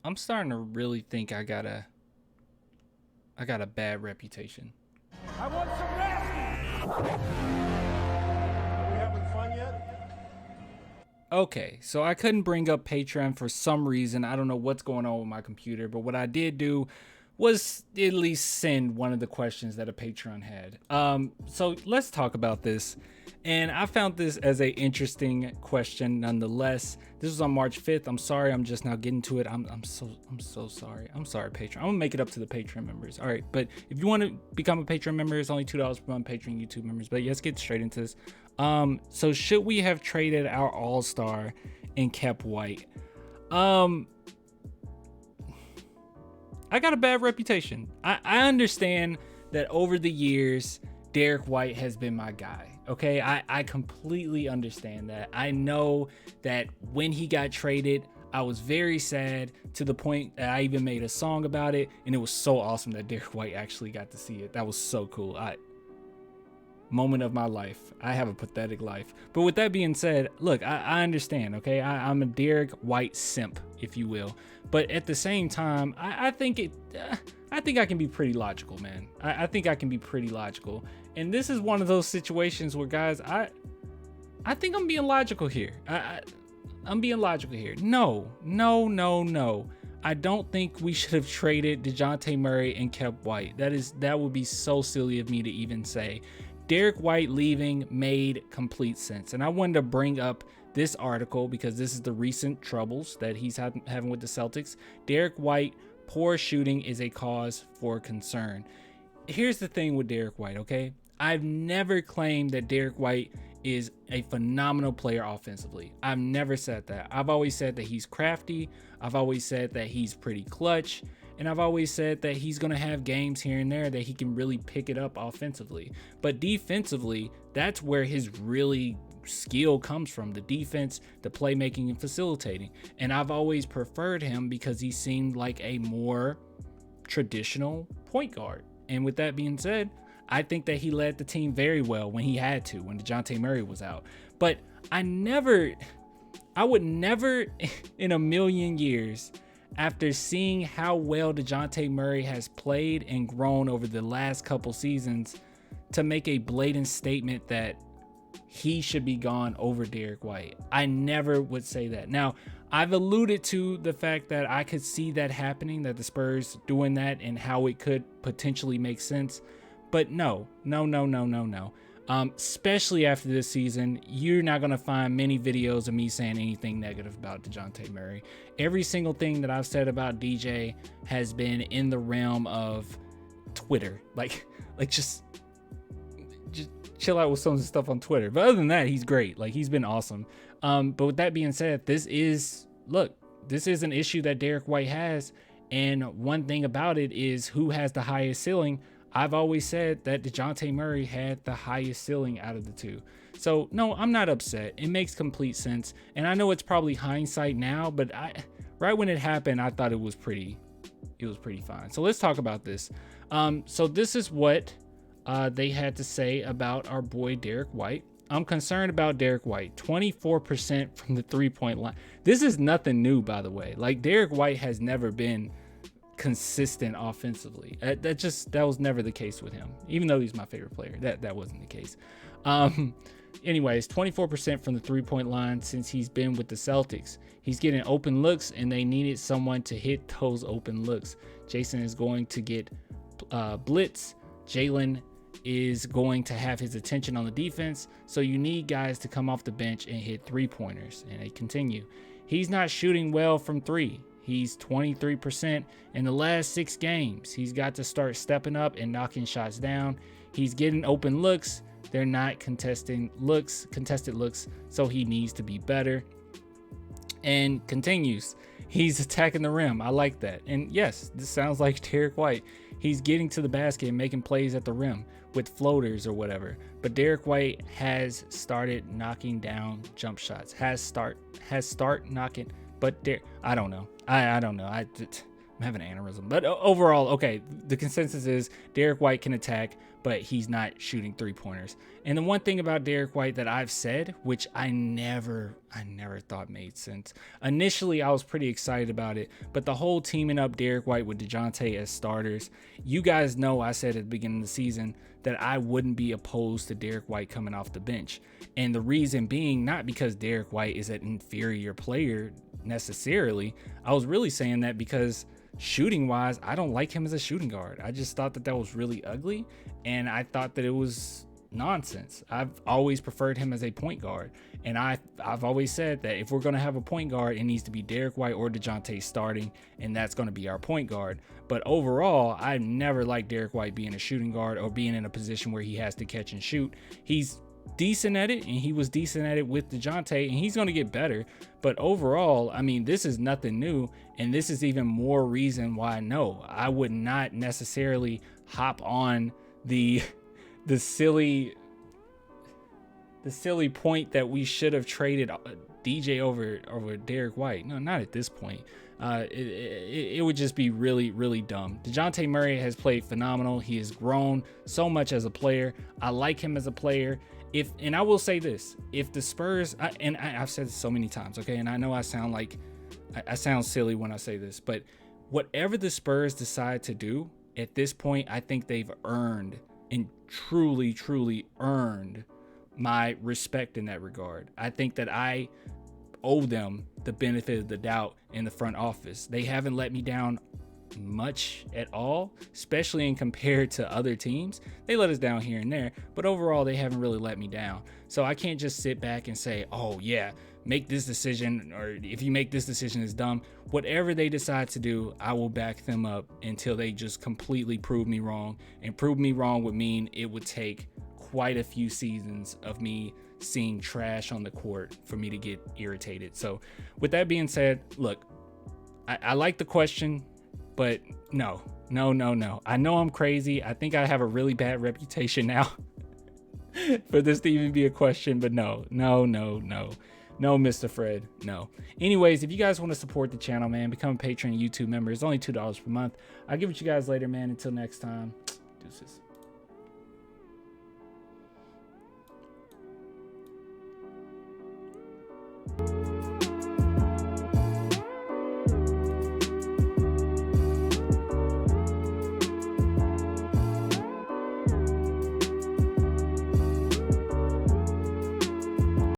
I'm starting to really think I got a bad reputation. I want some nasty. Are we having fun yet? Okay, so I couldn't bring up Patreon for some reason. I don't know what's going on with my computer, but what I did do was at least send one of the questions that a Patreon had. So let's talk about this. And I found this as a interesting question nonetheless. This was on March 5th. I'm sorry, I'm just now getting to it. I'm so sorry. I'm sorry, Patreon. I'm gonna make it up to the Patreon members. All right, but if you want to become a Patreon member, it's only $2 per month. Patreon YouTube members. But let's get straight into this. So should we have traded our all-star and kept White? I got a bad reputation. I understand that over the years, Derrick White has been my guy. Okay, I completely understand that. I know that when he got traded, I was very sad to the point that I even made a song about it, and it was so awesome that Derrick White actually got to see it. That was so cool. Moment of my life. I have a pathetic life. But with that being said, look, I understand, okay? I'm a Derrick White simp, if you will. But at the same time, I think I can be pretty logical, man. I think I can be pretty logical. And this is one of those situations where, guys, I think I'm being logical here. I'm being logical here. No. I don't think we should have traded DeJounte Murray and kept White. That would be so silly of me to even say. Derrick White leaving made complete sense. And I wanted to bring up this article because this is the recent troubles that he's having with the Celtics. Derrick White, poor shooting is a cause for concern. Here's the thing with Derrick White, okay? I've never claimed that Derrick White is a phenomenal player offensively. I've never said that. I've always said that he's crafty. I've always said that he's pretty clutch. And I've always said that he's going to have games here and there that he can really pick it up offensively. But defensively, that's where his really skill comes from. The defense, the playmaking, and facilitating. And I've always preferred him because he seemed like a more traditional point guard. And with that being said, I think that he led the team very well when he had to, when DeJounte Murray was out. But I would never in a million years, after seeing how well DeJounte Murray has played and grown over the last couple seasons, to make a blatant statement that he should be gone over Derrick White. I never would say that. Now, I've alluded to the fact that I could see that happening, that the Spurs doing that and how it could potentially make sense. But no. Especially after this season, you're not going to find many videos of me saying anything negative about DeJounte Murray. Every single thing that I've said about DJ has been in the realm of Twitter. Like just chill out with some of the stuff on Twitter. But other than that, he's great. Like, he's been awesome. But with that being said, this is an issue that Derrick White has. And one thing about it is who has the highest ceiling. I've always said that DeJounte Murray had the highest ceiling out of the two. So, no, I'm not upset. It makes complete sense. And I know it's probably hindsight now, but right when it happened, I thought it was pretty fine. So let's talk about this. So this is what they had to say about our boy Derrick White. I'm concerned about Derrick White. 24% from the three-point line. This is nothing new, by the way. Like, Derrick White has never been consistent offensively. That was never the case with him. Even though he's my favorite player, that wasn't the case. Anyways, 24% from the three-point line since he's been with the Celtics. He's getting open looks, and they needed someone to hit those open looks. Jason is going to get blitz. Jalen is going to have his attention on the defense, so you need guys to come off the bench and hit three-pointers. And they continue. He's not shooting well from three. He's 23% in the last 6 games. He's got to start stepping up and knocking shots down. He's getting open looks. They're not contested looks, so he needs to be better. And continues. He's attacking the rim. I like that. And yes, this sounds like Derrick White. He's getting to the basket and making plays at the rim with floaters or whatever. But Derrick White has started knocking down jump shots. Has start knocking. But I don't know. I don't know. I'm having an aneurysm. But overall, okay, the consensus is Derrick White can attack, but he's not shooting 3-pointers. And the one thing about Derrick White that I've said, which I never thought made sense. Initially, I was pretty excited about it, but the whole teaming up Derrick White with DeJounte as starters, you guys know I said at the beginning of the season that I wouldn't be opposed to Derrick White coming off the bench. And the reason being, not because Derrick White is an inferior player necessarily. I was really saying that because shooting wise, I don't like him as a shooting guard. I just thought that was really ugly, and I thought that it was nonsense. I've always preferred him as a point guard, and I've always said that if we're going to have a point guard, it needs to be Derrick White or DeJounte starting, and that's going to be our point guard. But overall, I never liked Derrick White being a shooting guard or being in a position where he has to catch and shoot. He's decent at it, and he was decent at it with DeJounte, and he's going to get better. But overall, I mean, this is nothing new, and this is even more reason why no, I would not necessarily hop on the silly point that we should have traded DJ over Derrick White. No, not at this point. It would just be really, really dumb. DeJounte Murray has played phenomenal. He has grown so much as a player. I like him as a player. And I will say this, if the Spurs, I've said this so many times, okay, and I know I sound silly when I say this, but whatever the Spurs decide to do at this point, I think they've earned and truly, truly earned my respect in that regard. I think that I owe them the benefit of the doubt in the front office. They haven't let me down much at all, especially in compared to other teams. They let us down here and there, but overall they haven't really let me down. So I can't just sit back and say, oh yeah, make this decision, or if you make this decision is dumb. Whatever they decide to do, I will back them up until they just completely prove me wrong. And prove me wrong would mean it would take quite a few seasons of me seeing trash on the court for me to get irritated. So with that being said, look, I like the question, but no. I know I'm crazy. I think I have a really bad reputation now for this to even be a question, but no, Mr. Fred, no. Anyways, if you guys want to support the channel, man, become a Patreon YouTube member. It's only $2 per month. I'll give it to you guys later, man. Until next time, deuces.